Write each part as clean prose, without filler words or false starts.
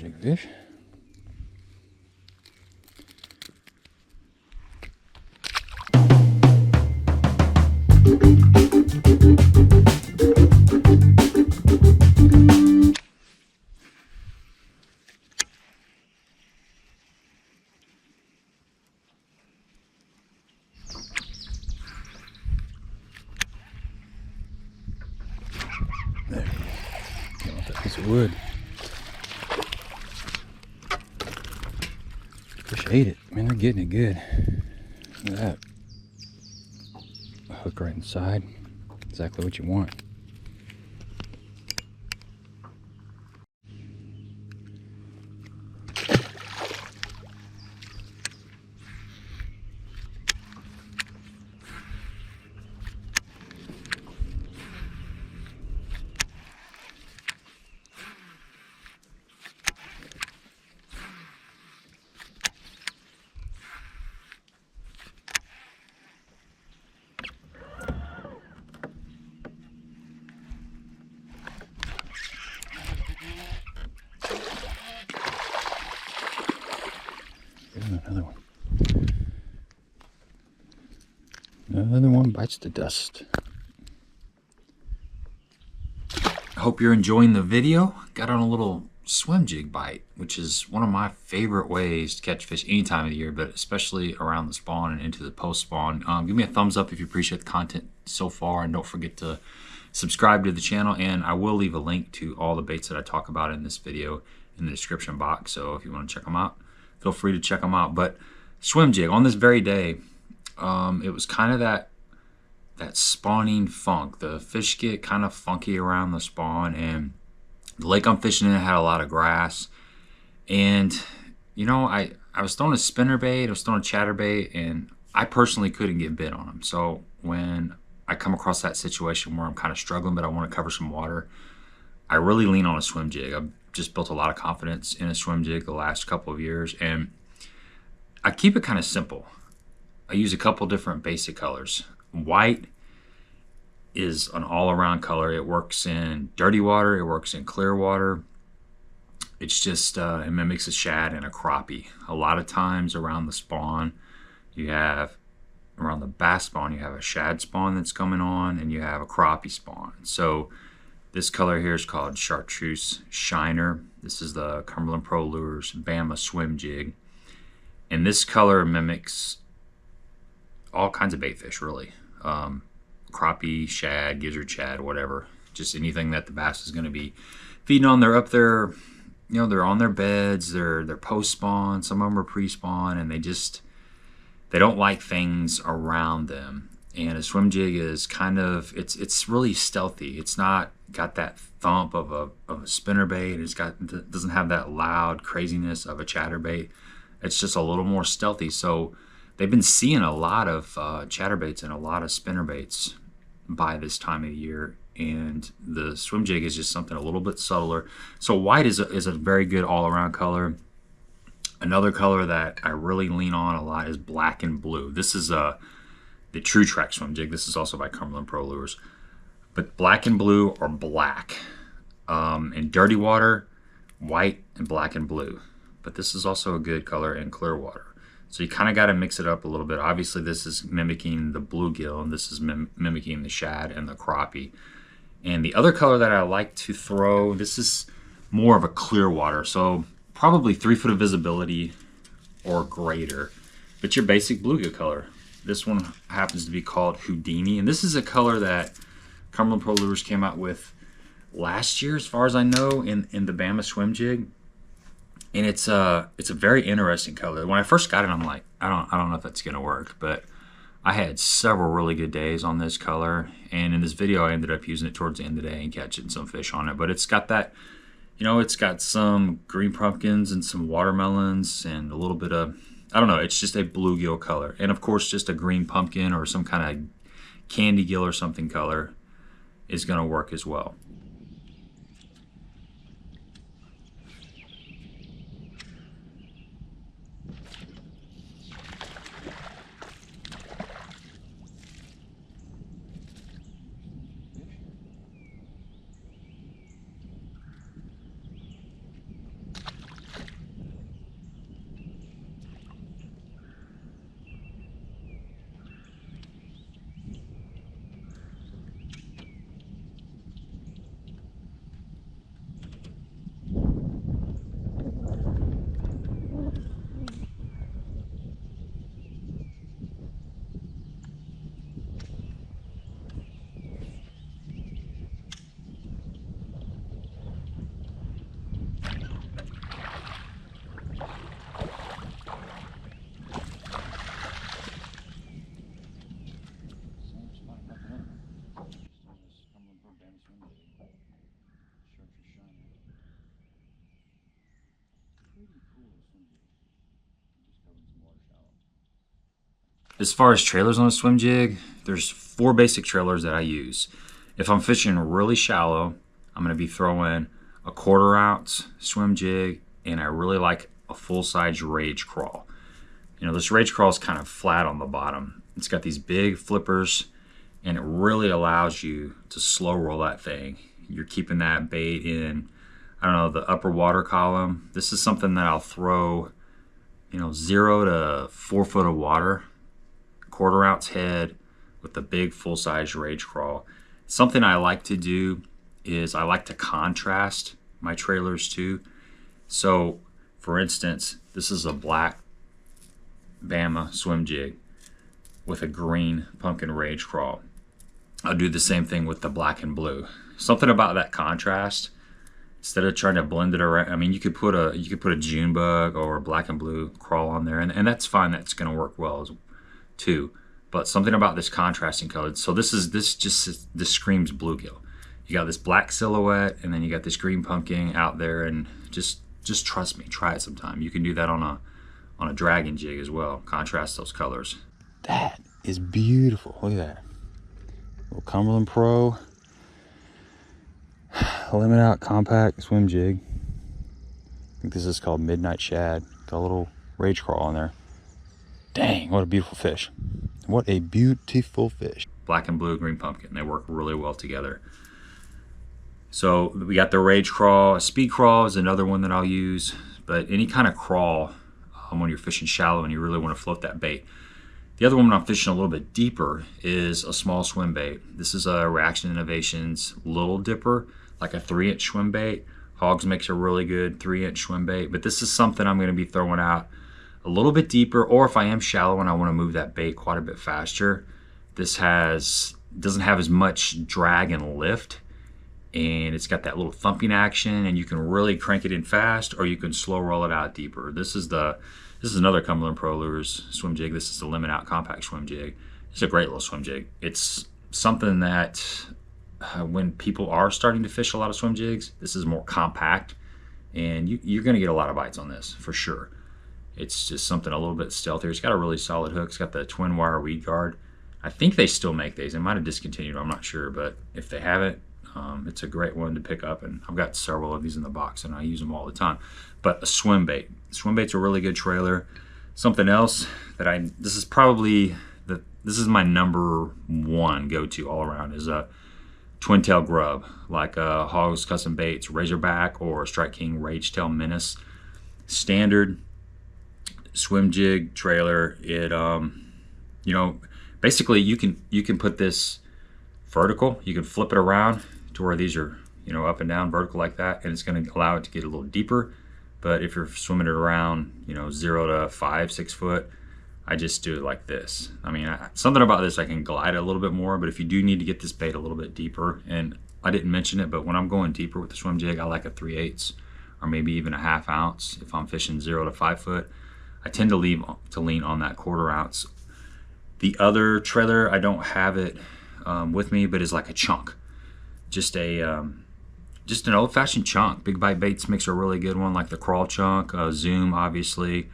jig fish. There he is. Get off that piece of wood. Fish ate it. Man, they're getting it good. Look at that. A hook right inside. Exactly what you want. Another one. Another one bites the dust. I hope you're enjoying the video. Got on a little swim jig bite, which is one of my favorite ways to catch fish any time of the year, but especially around the spawn and into the post spawn. Give me a thumbs up if you appreciate the content so far, and don't forget to subscribe to the channel, and I will leave a link to all the baits that I talk about in this video in the description box, so if you want to check them out, feel free to check them out. But swim jig on this very day, it was kind of that spawning funk. The fish get kind of funky around the spawn, and the lake I'm fishing in had a lot of grass. And you know, I was throwing a spinnerbait, I was throwing a chatterbait, and I personally couldn't get bit on them. So when I come across that situation where I'm kind of struggling, but I want to cover some water, I really lean on a swim jig. I've just built a lot of confidence in a swim jig the last couple of years, and I keep it kind of simple. I use a couple different basic colors. White is an all-around color. It works in dirty water, it works in clear water. It's just it mimics a shad and a crappie. A lot of times around the spawn, you have around the bass spawn, you have a shad spawn that's coming on, and you have a crappie spawn. So this color here is called Chartreuse Shiner. This is the Cumberland Pro Lures Bama swim jig, and this color mimics all kinds of bait fish, really. Crappie, shad, gizzard shad, whatever. Just anything that the bass is going to be feeding on. They're up there, you know, they're on their beds, they're post spawn, some of them are pre-spawn, and they don't like things around them. And a swim jig is kind of, it's really stealthy. It's not got that thump of a spinnerbait. It doesn't have that loud craziness of a chatterbait. It's just a little more stealthy. So they've been seeing a lot of chatterbaits and a lot of spinnerbaits by this time of year, and the swim jig is just something a little bit subtler. So white is a very good all-around color. Another color that I really lean on a lot is black and blue. This is the True Track swim jig. This is also by Cumberland Pro Lures. But black and blue or black. In dirty water, white and black and blue. But this is also a good color in clear water. So you kind of got to mix it up a little bit. Obviously, this is mimicking the bluegill, and this is mimicking the shad and the crappie. And the other color that I like to throw, this is more of a clear water. So probably 3 foot of visibility or greater, but your basic bluegill color. This one happens to be called Houdini, and this is a color that Cumberland Pro Lures came out with last year, as far as I know, in the Bama swim jig. And it's a very interesting color. When I first got it, I'm like, I don't know if that's gonna work, but I had several really good days on this color, and in this video I ended up using it towards the end of the day and catching some fish on it. But it's got that, you know, it's got some green pumpkins and some watermelons and a little bit of, I don't know, it's just a bluegill color. And of course, just a green pumpkin or some kind of candy gill or something color is gonna work as well. As far as trailers on a swim jig, there's 4 basic trailers that I use. If I'm fishing really shallow, I'm going to be throwing a 1/4 ounce swim jig, and I really like a full-size rage crawl. You know, this rage crawl is kind of flat on the bottom. It's got these big flippers, and it really allows you to slow roll that thing. You're keeping that bait in, I don't know, the upper water column. This is something that I'll throw, you know, 0 to 4 foot of water, 1/4 ounce head with the big full-size rage crawl. Something I like to do is I like to contrast my trailers too. So for instance, this is a black Bama swim jig with a green pumpkin rage crawl. I'll do the same thing with the black and blue. Something about that contrast, instead of trying to blend it around. I mean, you could put a June bug or a black and blue crawl on there, and that's fine. That's going to work well too. But something about this contrasting color. So this screams bluegill. You got this black silhouette, and then you got this green pumpkin out there, and just trust me, try it sometime. You can do that on a dragon jig as well. Contrast those colors. That is beautiful. Look at that. Little Cumberland Pro limit out compact swim jig. I think this is called Midnight Shad. Got a little rage crawl on there. Dang, what a beautiful fish. What a beautiful fish. Black and blue, green pumpkin. They work really well together. So we got the rage crawl. A speed crawl is another one that I'll use. But any kind of crawl when you're fishing shallow and you really want to float that bait. The other one when I'm fishing a little bit deeper is a small swim bait. This is a Reaction Innovations Little Dipper, like a 3-inch swim bait. Hawgz makes a really good 3-inch swim bait, but this is something I'm going to be throwing out a little bit deeper, or if I am shallow and I want to move that bait quite a bit faster. This doesn't have as much drag and lift, and it's got that little thumping action, and you can really crank it in fast, or you can slow roll it out deeper. This is another Cumberland Pro Lures swim jig. This is the limit out compact swim jig. It's a great little swim jig. It's something that when people are starting to fish a lot of swim jigs, this is more compact, and you're going to get a lot of bites on this for sure. It's just something a little bit stealthier. It's got a really solid hook. It's got the twin wire weed guard. I think they still make these. They might have discontinued, I'm not sure, but if they haven't, it's a great one to pick up, and I've got several of these in the box and I use them all the time. But a swim bait. Swim bait's a really good trailer. Something else that this is my number 1 go-to all around is a twin tail grub, like a Hawgz Custom Baits Razorback or Strike King Rage Tail Menace. Standard swim jig trailer. It you know, basically you can put this vertical. You can flip it around to where these are, you know, up and down vertical like that, and it's going to allow it to get a little deeper. But if you're swimming it around, you know, 0 to 5, 6 foot, I just do it like this. I mean, something about this, I can glide it a little bit more, but if you do need to get this bait a little bit deeper, and I didn't mention it, but when I'm going deeper with the swim jig, I like a 3/8 or maybe even a 1/2 ounce. If I'm fishing 0 to 5 foot, I tend to lean on that 1/4 ounce. The other trailer, I don't have it with me, but is like a chunk. Just an old-fashioned chunk. Big Bite Baits makes a really good one, like the crawl chunk, Zoom obviously.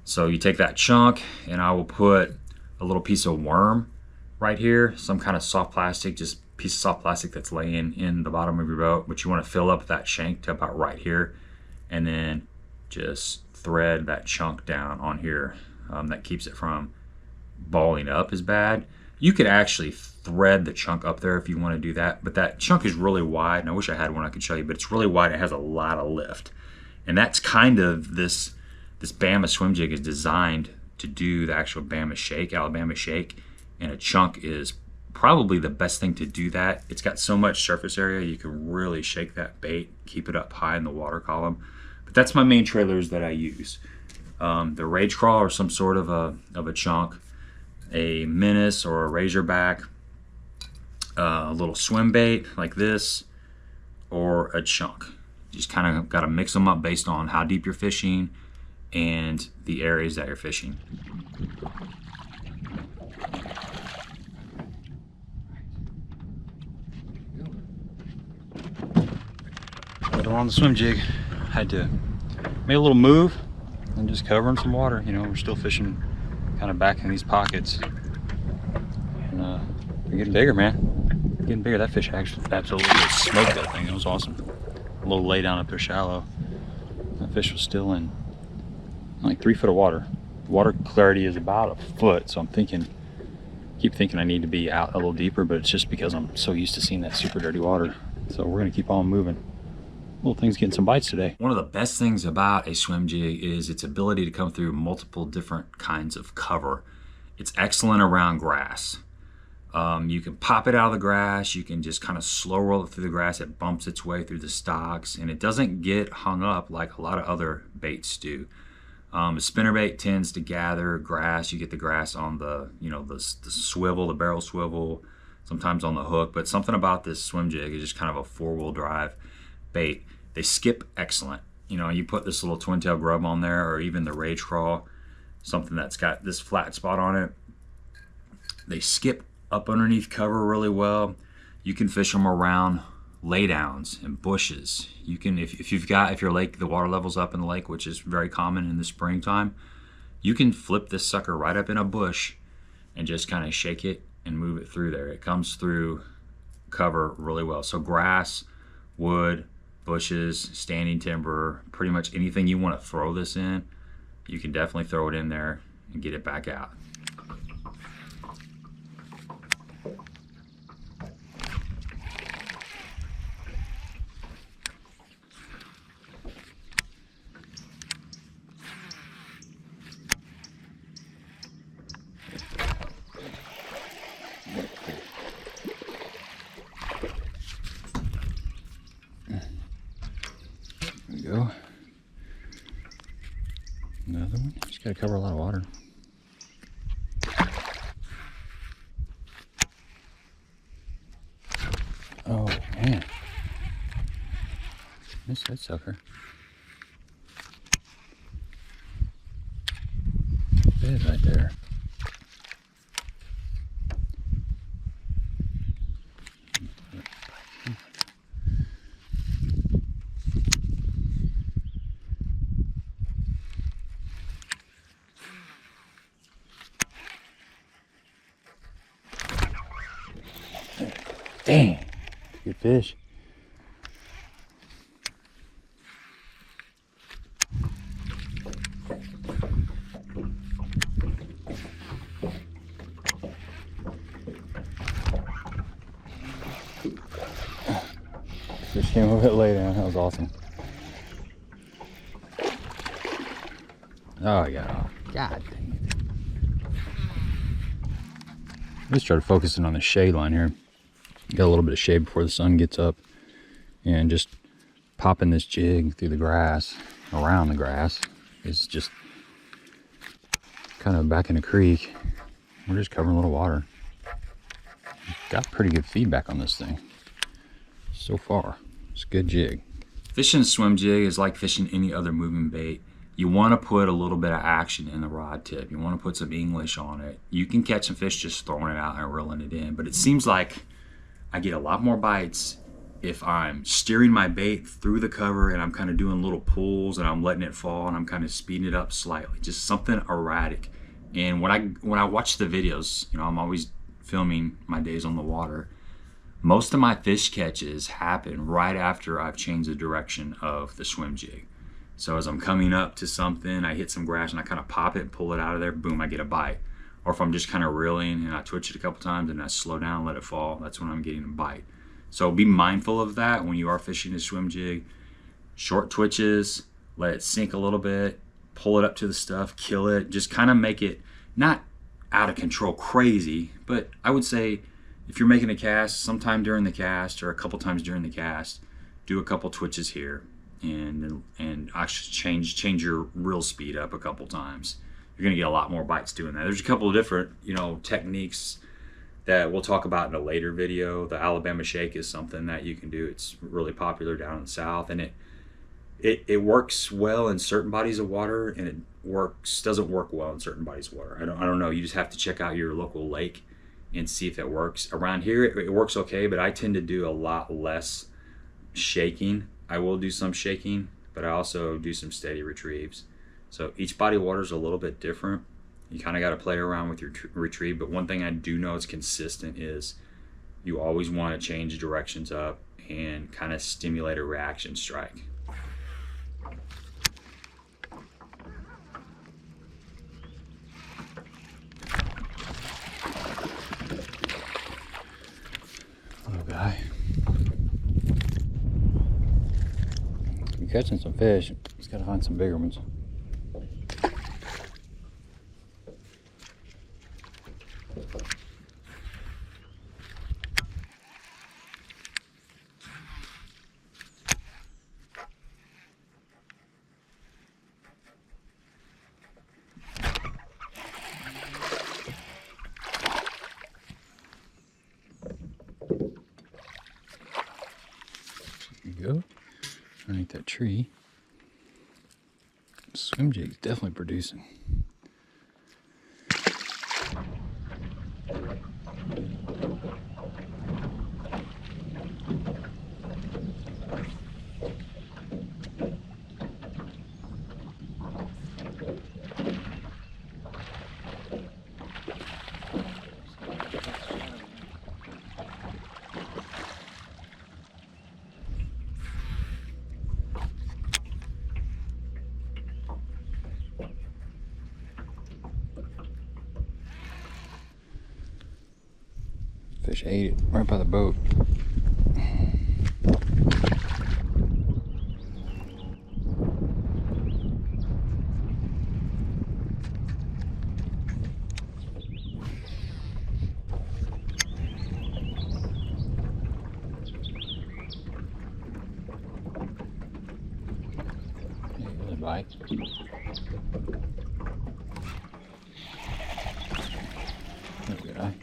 So you take that chunk, and I will put a little piece of worm right here, some kind of soft plastic, just piece of soft plastic that's laying in the bottom of your boat, but you want to fill up that shank to about right here, and then just thread that chunk down on here. That keeps it from balling up as bad. You could actually thread the chunk up there if you want to do that, but that chunk is really wide, and I wish I had one I could show you, but it's really wide. It has a lot of lift, and that's kind of this Bama swim jig is designed to do the actual Bama shake, Alabama shake, and a chunk is probably the best thing to do that. It's got so much surface area, you can really shake that bait, keep it up high in the water column. But that's my main trailers that I use. The Rage Crawl or some sort of a chunk, a Menace or a Razorback, a little swim bait like this, or a chunk. You just kind of got to mix them up based on how deep you're fishing and the areas that you're fishing. Got her on the swim jig. Had to make a little move and just covering some water. You know, we're still fishing kind of back in these pockets. And they're getting bigger, man. They're getting bigger. That fish actually absolutely smoked that thing. It was awesome. A little lay down up there shallow. That fish was still in like 3 foot of water. Water clarity is about a foot, so I'm keep thinking I need to be out a little deeper, but it's just because I'm so used to seeing that super dirty water. So we're gonna keep on moving. Little thing's getting some bites today. One of the best things about a swim jig is its ability to come through multiple different kinds of cover. It's excellent around grass. You can pop it out of the grass, you can just kind of slow roll it through the grass, it bumps its way through the stocks, and it doesn't get hung up like a lot of other baits do. A spinnerbait tends to gather grass. You get the grass on the, the swivel, the barrel swivel, sometimes on the hook, but something about this swim jig is just kind of a 4-wheel drive bait. They skip excellent. You put this little twin tail grub on there, or even the rage crawl, something that's got this flat spot on it. They skip up underneath cover really well. You can fish them around laydowns and bushes. You can, if your lake, the water level's up in the lake, which is very common in the springtime, you can flip this sucker right up in a bush and just kind of shake it and move it through there. It comes through cover really well. So grass, wood, bushes, standing timber, pretty much anything you want to throw this in, you can definitely throw it in there and get it back out. Go. Another one. Just gotta cover a lot of water. Oh man. Missed that sucker. Bed right there. Dang, good fish. Fish came over it lay down. That was awesome. Oh, I got off. God dang it. Let's try to focus in on the shade line here. Got a little bit of shade before the sun gets up, and just popping this jig through the grass, around the grass, is just kind of back in the creek. We're just covering a little water. Got pretty good feedback on this thing so far. It's a good jig. Fishing a swim jig is like fishing any other moving bait. You want to put a little bit of action in the rod tip. You want to put some English on it. You can catch some fish just throwing it out and reeling it in, but it seems like I get a lot more bites if I'm steering my bait through the cover and I'm kind of doing little pulls and I'm letting it fall and I'm kind of speeding it up slightly, just something erratic. And when I watch the videos, I'm always filming my days on the water. Most of my fish catches happen right after I've changed the direction of the swim jig. So as I'm coming up to something, I hit some grass and I kind of pop it and pull it out of there, boom, I get a bite. Or if I'm just kind of reeling and I twitch it a couple times and I slow down, let it fall, that's when I'm getting a bite. So be mindful of that when you are fishing a swim jig. Short twitches, let it sink a little bit, pull it up to the stuff, kill it, just kind of make it not out of control crazy, but I would say if you're making a cast, sometime during the cast or a couple times during the cast, do a couple twitches here and actually change your reel speed up a couple times. You're gonna get a lot more bites doing that. There's a couple of different, techniques that we'll talk about in a later video. The Alabama shake is something that you can do. It's really popular down in the South, and it works well in certain bodies of water, and it doesn't work well in certain bodies of water. I don't know. You just have to check out your local lake and see if it works. Around here, it works okay, but I tend to do a lot less shaking. I will do some shaking, but I also do some steady retrieves. So each body of water is a little bit different, You kind of got to play around with your retrieve, but one thing I do know is consistent is you always want to change directions up and kind of stimulate a reaction strike. Little guy. You're catching some fish. Just gotta find some bigger ones. Go underneath that tree. Swim jig's definitely producing. Fish ate it right by the boat. There's a bite. That's a good eye.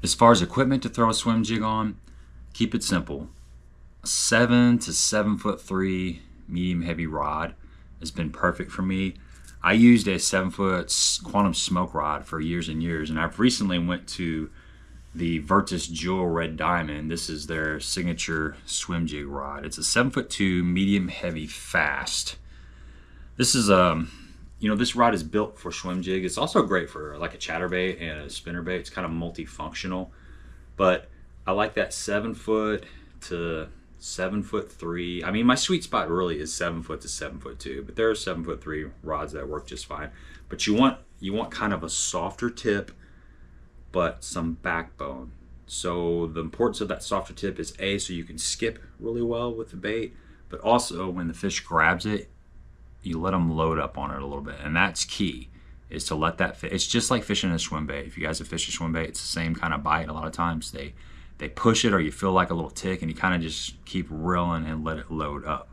As far as equipment to throw a swim jig on, keep it simple. A 7 to 7'3" medium heavy rod has been perfect for me. I used a 7-foot quantum smoke rod for years and years, and I've recently went to the Virtus Jewel Red Diamond. This is their signature swim jig rod. It's a 7'2" medium heavy fast. This is this rod is built for swim jig. It's also great for like a chatterbait and a spinnerbait. It's kind of multifunctional, but I like that 7 foot to 7'3". I mean, my sweet spot really is 7 foot to 7'2", but there are 7'3" rods that work just fine. But you want kind of a softer tip, but some backbone. So the importance of that softer tip is so you can skip really well with the bait, but also when the fish grabs it, you let them load up on it a little bit, and that's key, is to let that fish. It's just like fishing a swim bait. If you guys have fished a swim bait, it's the same kind of bite. A lot of times they push it, or you feel like a little tick, and you kind of just keep reeling and let it load up.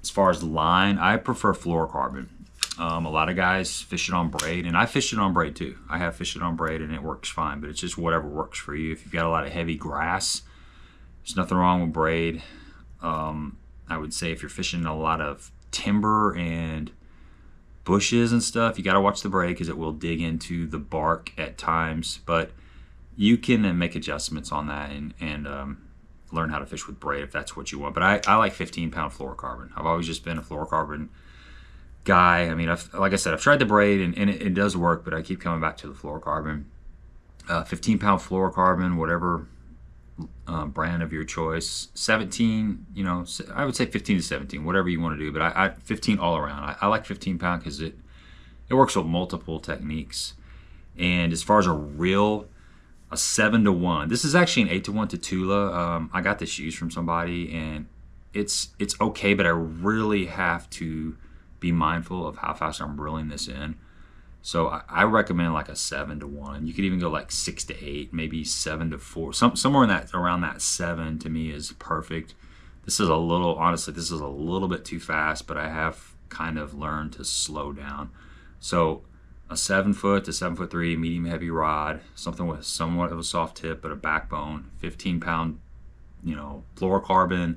As far as line, I prefer fluorocarbon. A lot of guys fish it on braid, and I fish it on braid too. I have fished it on braid, and it works fine, but it's just whatever works for you. If you've got a lot of heavy grass, there's nothing wrong with braid. I would say if you're fishing a lot of timber and bushes and stuff, you got to watch the braid because it will dig into the bark at times, but you can make adjustments on that and learn how to fish with braid if that's what you want. But I like 15-pound fluorocarbon. I've always just been a fluorocarbon guy. I mean, like I said, I've tried the braid and it does work, but I keep coming back to the fluorocarbon. 15-pound fluorocarbon, whatever brand of your choice. 17, I would say 15 to 17, whatever you want to do, but I 15 all around. I like 15-pound because it works with multiple techniques. And as far as a reel, a 7-to-1. This is actually an 8-to-1 Tatula. I got this used from somebody, and it's okay, but I really have to be mindful of how fast I'm reeling this in. So I recommend like a 7-to-1. You could even go like 6-to-8, maybe 7-to-4. Somewhere in that, around that 7 to me is perfect. Honestly, this is a little bit too fast, but I have kind of learned to slow down. So a 7 foot to 7'3" medium heavy rod, something with somewhat of a soft tip but a backbone, 15-pound, fluorocarbon,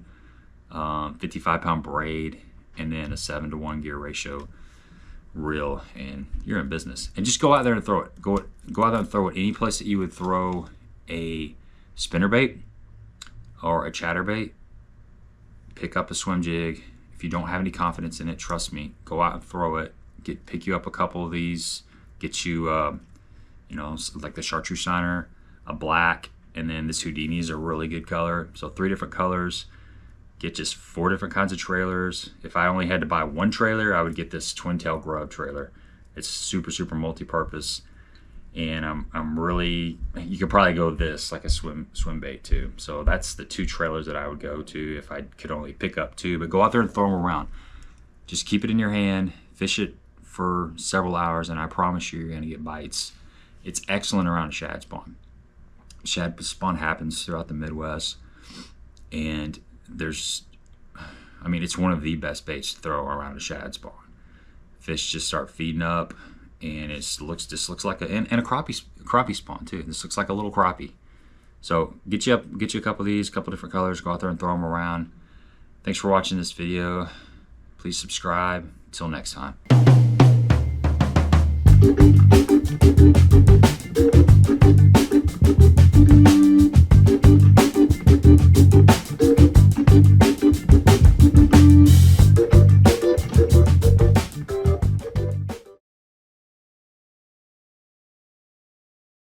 55-pound braid, and then a 7-to-1 gear ratio reel, and you're in business. And just go out there and throw it. Go out there and throw it any place that you would throw a spinnerbait or a chatterbait. Pick up a swim jig. If you don't have any confidence in it, trust me, go out and throw it. Pick you up a couple of these. Get you, you know, like the chartreuse shiner, a black, and then this Houdini is a really good color. So 3 different colors. Get just 4 different kinds of trailers. If I only had to buy one trailer, I would get this twin tail grub trailer. It's super multi-purpose, and I'm really, you could probably go this like a swim bait too. So that's the 2 trailers that I would go to if I could only pick up 2. But go out there and throw them around. Just keep it in your hand, fish it for several hours, and I promise you, you're gonna get bites. It's excellent around a shad spawn. Shad spawn happens throughout the Midwest, and I mean, it's one of the best baits to throw around a shad spawn. Fish just start feeding up, and it looks like and a crappie spawn too. This looks like a little crappie. So get you a couple of these, couple different colors. Go out there and throw them around. Thanks for watching this video. Please subscribe. Until next time.